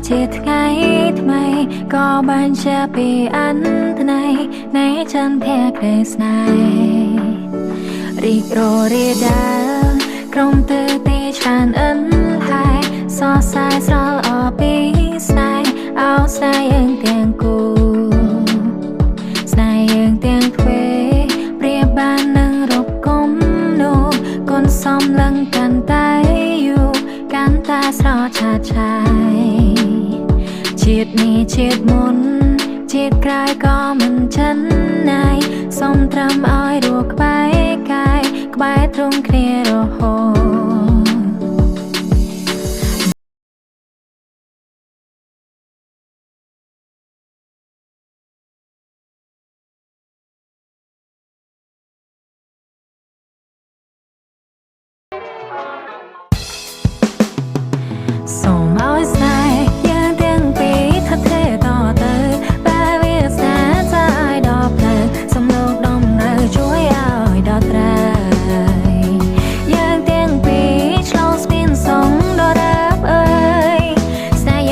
ជាថ្ងៃថ្មីក៏បានជាពីអន្តន័យនៃចន្ទភក្តីស្នេហ៍រីកររាដាលក្រុមទើទីច្រើនអិនហើយសរសើរស្រលអពីស្នេហ៍អោស្នេហ៍យើងទាំងគូស្នេហ៍យើងទាំងទ្វេប្រៀបបាននឹងរូបគំនូកូនសំឡឹងកាន់តែយូរកាន់តែស្រស់ឆាតឆាយជាតិនេះជាតិមុនជាតិក្រោយក៏មិនចិនណាយសូមត្រឹមឲ្យរੂក្បែរកាយក្បែរទ្រង់គ្នារហូត